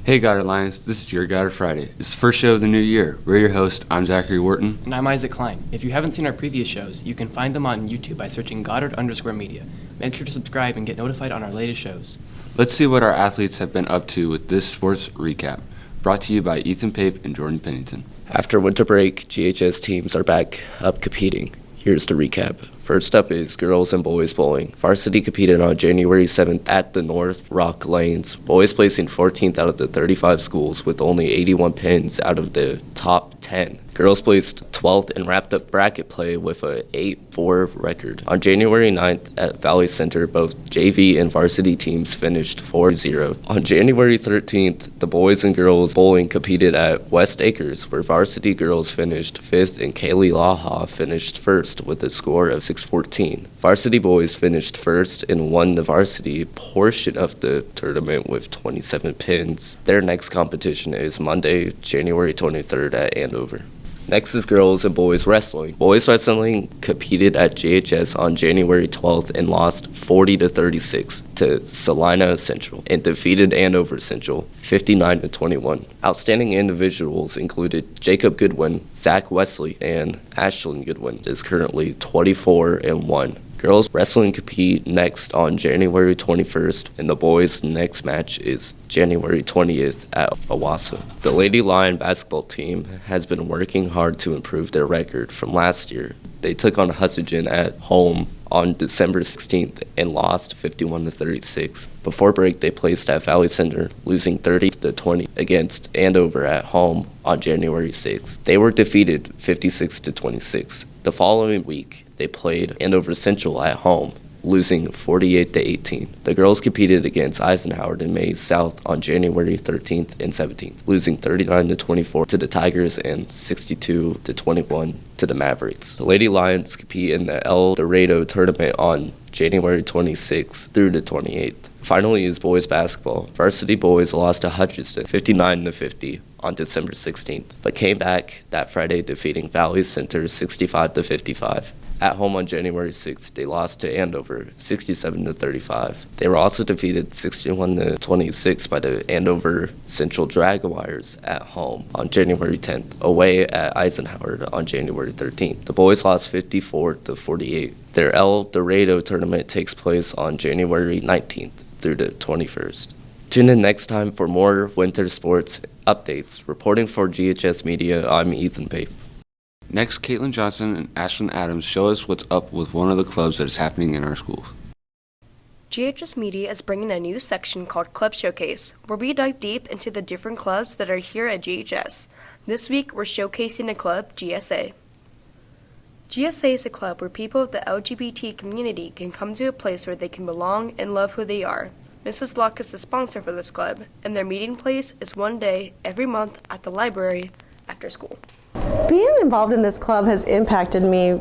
Hey Goddard Lions, this is your Goddard Friday. It's the first show of the new year. We're your host. I'm Zachary Wharton. And I'm Isaac Klein. If you haven't seen our previous shows, you can find them on YouTube by searching Goddard_media. Make sure to subscribe and get notified on our latest shows. Let's see what our athletes have been up to with this sports recap. Brought to you by Ethan Pape and Jordan Pennington. After winter break, GHS teams are back up competing. Here's the recap. First up is girls and boys bowling. Varsity competed on January 7th at the North Rock Lanes. Boys placing 14th out of the 35 schools with only 81 pins out of the top 10. Girls placed 12th and wrapped up bracket play with a 8-4 record. On January 9th at Valley Center, both JV and varsity teams finished 4-0. On January 13th, the boys and girls bowling competed at West Acres, where varsity girls finished 5th and Kaylee Laha finished 1st with a score of 6-14. Varsity boys finished 1st and won the varsity portion of the tournament with 27 pins. Their next competition is Monday, January 23rd at Andover. Next is girls and boys wrestling. Boys wrestling competed at JHS on January 12th and lost 40-36 to Salina Central and defeated Andover Central 59-21. Outstanding individuals included Jacob Goodwin, Zach Wesley, and Ashlyn Goodwin is currently 24-1. Girls wrestling compete next on January 21st, and the boys' next match is January 20th at Owasso. The Lady Lion basketball team has been working hard to improve their record from last year. They took on Hussagen at home on December 16th and lost 51-36. Before break, they placed at Valley Center, losing 30-20 against Andover at home on January 6th. They were defeated 56-26. The following week, they played Andover Central at home, losing 48-18. The girls competed against Eisenhower and Mays South on January 13th and 17th, losing 39-24 to the Tigers and 62-21 to the Mavericks. The Lady Lions compete in the El Dorado tournament on January 26th through the 28th. Finally is boys basketball. Varsity boys lost to Hutchinson 59-50 on December 16th, but came back that Friday defeating Valley Center 65-55. At home on January 6th, they lost to Andover 67-35. They were also defeated 61-26 by the Andover Central Jaguars at home on January 10th, away at Eisenhower on January 13th. The boys lost 54-48. Their El Dorado tournament takes place on January 19th through the 21st. Tune in next time for more winter sports updates. Reporting for GHS Media, I'm Ethan Pape. Next, Caitlin Johnson and Ashlyn Adams show us what's up with one of the clubs that is happening in our schools. GHS Media is bringing a new section called Club Showcase, where we dive deep into the different clubs that are here at GHS. This week, we're showcasing a club, GSA. GSA is a club where people of the LGBT community can come to a place where they can belong and love who they are. Mrs. Locke is the sponsor for this club, and their meeting place is one day every month at the library after school. Being involved in this club has impacted me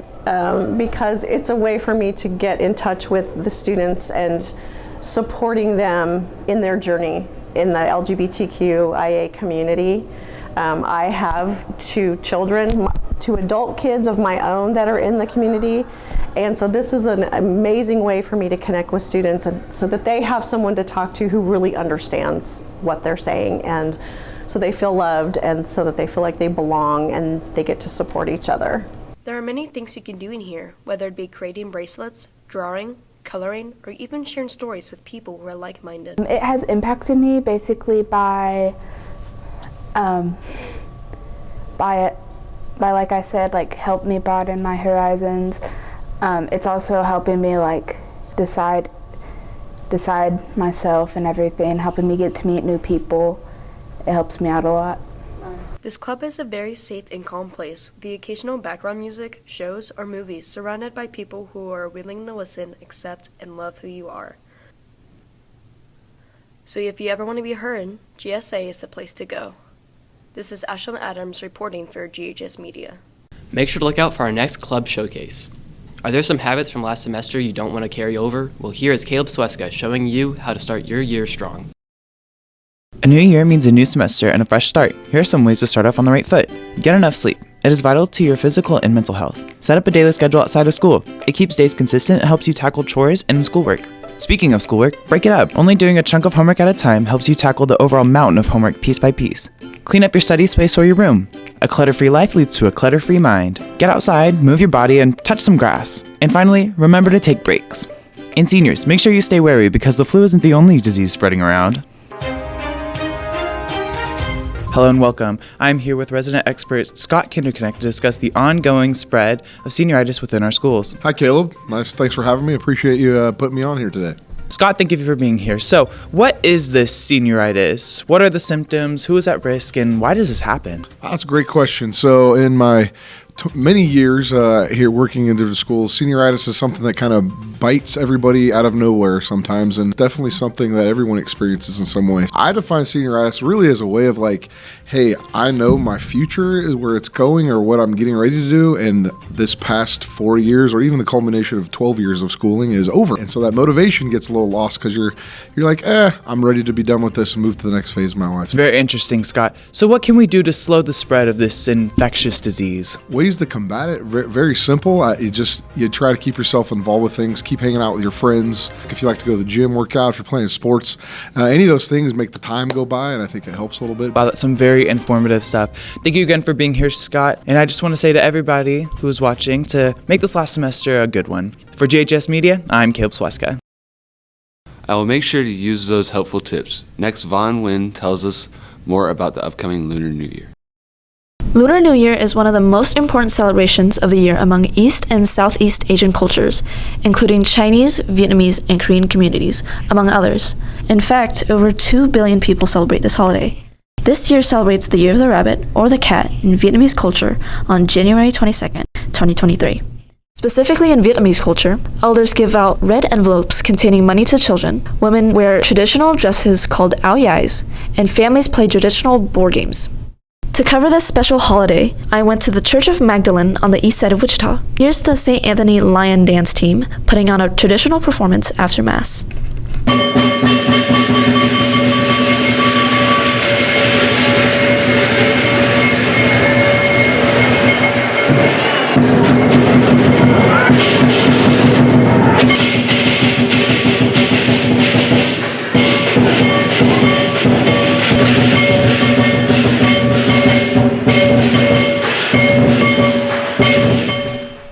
because it's a way for me to get in touch with the students and supporting them in their journey in the LGBTQIA community. I have two children, two adult kids of my own that are in the community, and so this is an amazing way for me to connect with students and so that they have someone to talk to who really understands what they're saying, and so they feel loved and so that they feel like they belong and they get to support each other. There are many things you can do in here, whether it be creating bracelets, drawing, coloring, or even sharing stories with people who are like-minded. It has impacted me basically by like I said, like help me broaden my horizons. It's also helping me like decide myself and everything, helping me get to meet new people. It helps me out a lot. This club is a very safe and calm place with the occasional background music, shows, or movies surrounded by people who are willing to listen, accept, and love who you are. So if you ever want to be heard, GSA is the place to go. This is Ashlyn Adams reporting for GHS Media. Make sure to look out for our next club showcase. Are there some habits from last semester you don't want to carry over? Well, here is Caleb Sweska showing you how to start your year strong. A new year means a new semester and a fresh start. Here are some ways to start off on the right foot. Get enough sleep. It is vital to your physical and mental health. Set up a daily schedule outside of school. It keeps days consistent and helps you tackle chores and schoolwork. Speaking of schoolwork, break it up. Only doing a chunk of homework at a time helps you tackle the overall mountain of homework piece by piece. Clean up your study space or your room. A clutter-free life leads to a clutter-free mind. Get outside, move your body, and touch some grass. And finally, remember to take breaks. And seniors, make sure you stay wary because the flu isn't the only disease spreading around. Hello and welcome. I'm here with resident expert Scott Kinderknecht to discuss the ongoing spread of senioritis within our schools. Hi, Caleb. Nice. Thanks for having me. Appreciate you putting me on here today. Scott, thank you for being here. So, what is this senioritis? What are the symptoms? Who is at risk? And why does this happen? That's a great question. So, in my many years here working in different schools, senioritis is something that kind of bites everybody out of nowhere sometimes, and definitely something that everyone experiences in some way. I define senioritis really as a way of like, hey, I know my future is where it's going or what I'm getting ready to do, and this past 4 years or even the culmination of 12 years of schooling is over. And so that motivation gets a little lost because you're like, I'm ready to be done with this and move to the next phase of my life. Very interesting, Scott. So what can we do to slow the spread of this infectious disease? Ways to combat it, very simple. You try to keep yourself involved with things, keep hanging out with your friends. If you like to go to the gym, work out, if you're playing sports, any of those things make the time go by, and I think it helps a little bit. Wow, that's some very informative stuff. Thank you again for being here, Scott. And I just want to say to everybody who is watching to make this last semester a good one. For GHS Media, I'm Caleb Sweska. I will make sure to use those helpful tips. Next, Vaughn Nguyen tells us more about the upcoming Lunar New Year. Lunar New Year is one of the most important celebrations of the year among East and Southeast Asian cultures, including Chinese, Vietnamese, and Korean communities, among others. In fact, over 2 billion people celebrate this holiday. This year celebrates the Year of the Rabbit, or the Cat, in Vietnamese culture on January 22nd, 2023. Specifically in Vietnamese culture, elders give out red envelopes containing money to children, women wear traditional dresses called áo dài, and families play traditional board games. To cover this special holiday, I went to the Church of Magdalene on the east side of Wichita. Here's the St. Anthony Lion Dance team putting on a traditional performance after Mass.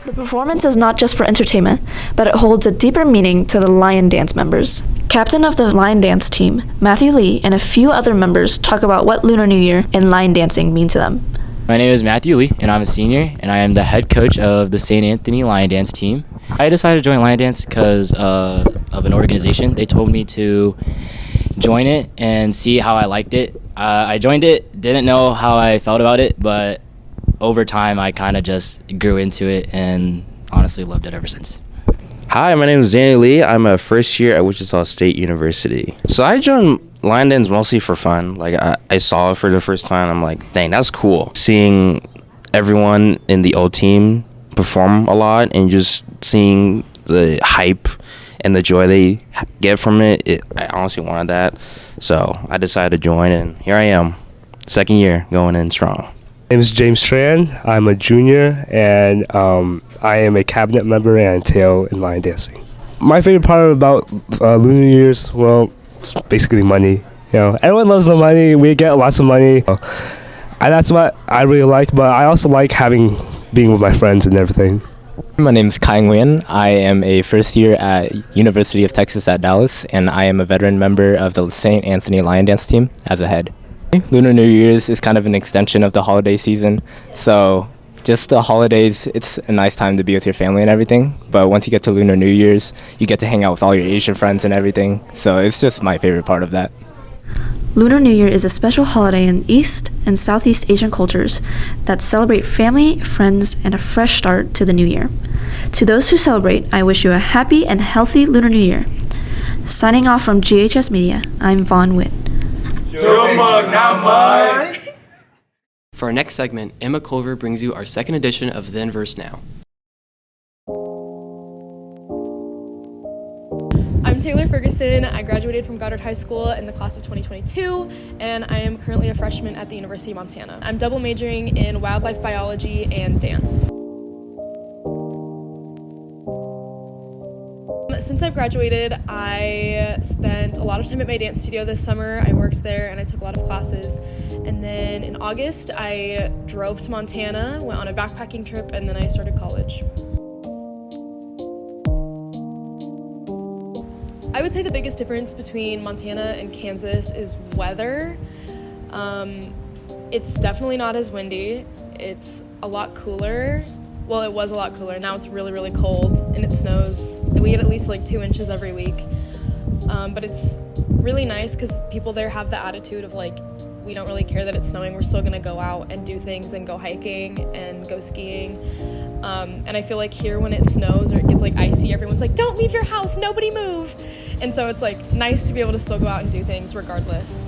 The performance is not just for entertainment, but it holds a deeper meaning to the Lion Dance members. Captain of the Lion Dance team, Matthew Lee, and a few other members talk about what Lunar New Year and lion dancing mean to them. My name is Matthew Lee, and I'm a senior, and I am the head coach of the St. Anthony Lion Dance team. I decided to join Lion Dance because of an organization. They told me to join it and see how I liked it. I joined it, didn't know how I felt about it, but over time I kind of just grew into it and honestly loved it ever since. Hi, my name is Danny Lee. I'm a first year at Wichita State University. So I joined Lion Dance mostly for fun. Like I saw it for the first time. I'm like, dang, that's cool. Seeing everyone in the old team perform a lot and just seeing the hype and the joy they get from it, I honestly wanted that. So I decided to join, and here I am, second year going in strong. My name is James Tran. I'm a junior, and I am a cabinet member and tail in line dancing. My favorite part about Lunar New Year's, well, it's basically money. You know, everyone loves the money. We get lots of money, and that's what I really like. But I also like being with my friends and everything. My name is Kai Nguyen. I am a first year at University of Texas at Dallas, and I am a veteran member of the St. Anthony Lion Dance team as a head. Lunar New Year's is kind of an extension of the holiday season, so just the holidays, it's a nice time to be with your family and everything, but once you get to Lunar New Year's, you get to hang out with all your Asian friends and everything, so it's just my favorite part of that. Lunar New Year is a special holiday in East and Southeast Asian cultures that celebrate family, friends, and a fresh start to the new year. To those who celebrate, I wish you a happy and healthy Lunar New Year. Signing off from GHS Media, I'm Vaughn Nguyen. For our next segment, Emma Culver brings you our second edition of Then Verse Now. I'm Taylor Ferguson. I graduated from Goddard High School in the class of 2022, and I am currently a freshman at the University of Montana. I'm double majoring in wildlife biology and dance. since I've graduated, I spent a lot of time at my dance studio this summer. I worked there and I took a lot of classes. And then in August, I drove to Montana, went on a backpacking trip, and then I started college. I would say the biggest difference between Montana and Kansas is weather. It's definitely not as windy. It's a lot cooler. Well, it was a lot cooler. Now it's really, really cold and it snows. We get at least like 2 inches every week. But it's really nice because people there have the attitude of like, we don't really care that it's snowing. We're still gonna go out and do things and go hiking and go skiing. And I feel like here when it snows or it gets like icy, everyone's like, don't leave your house, nobody move. And so it's like nice to be able to still go out and do things regardless.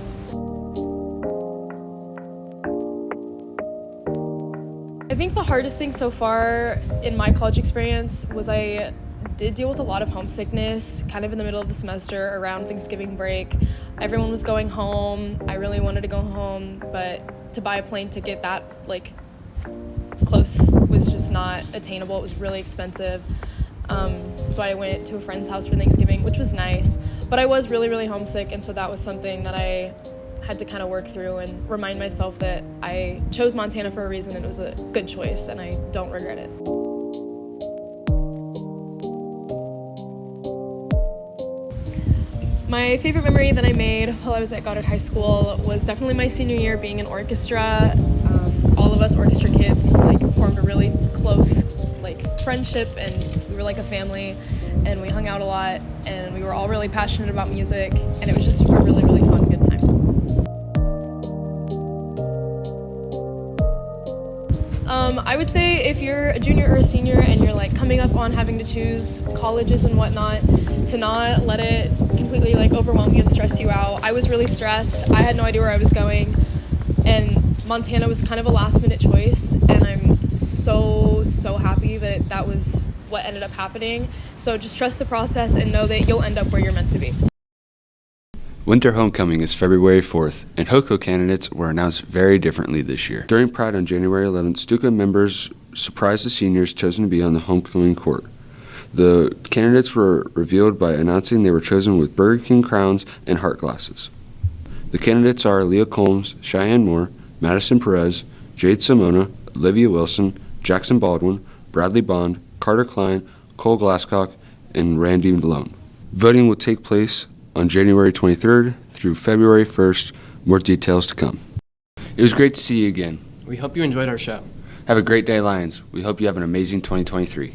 I think the hardest thing so far in my college experience was I did deal with a lot of homesickness kind of in the middle of the semester around Thanksgiving break. Everyone was going home. I really wanted to go home, but to buy a plane ticket that like close was just not attainable. It was really expensive. So I went to a friend's house for Thanksgiving, which was nice, but I was really, really homesick, and so that was something that I had to kind of work through and remind myself that I chose Montana for a reason and it was a good choice and I don't regret it. My favorite memory that I made while I was at Goddard High School was definitely my senior year being in orchestra. All of us orchestra kids like formed a really close friendship and we were like a family and we hung out a lot and we were all really passionate about music and it was just a really, really fun, good time. I would say if you're a junior or a senior and you're like coming up on having to choose colleges and whatnot, to not let it completely overwhelm you and stress you out. I was really stressed. I had no idea where I was going, and Montana was kind of a last minute choice, and I'm so happy that that was what ended up happening. So just trust the process and know that you'll end up where you're meant to be. Winter Homecoming is February 4th, and HOCO candidates were announced very differently this year. During Pride on January 11th, Stuka members surprised the seniors chosen to be on the homecoming court. The candidates were revealed by announcing they were chosen with Burger King crowns and heart glasses. The candidates are Leah Combs, Cheyenne Moore, Madison Perez, Jade Simona, Olivia Wilson, Jackson Baldwin, Bradley Bond, Carter Klein, Cole Glasscock, and Randy Malone. Voting will take place on January 23rd through February 1st. More details to come. It was great to see you again. We hope you enjoyed our show. Have a great day, Lions. We hope you have an amazing 2023.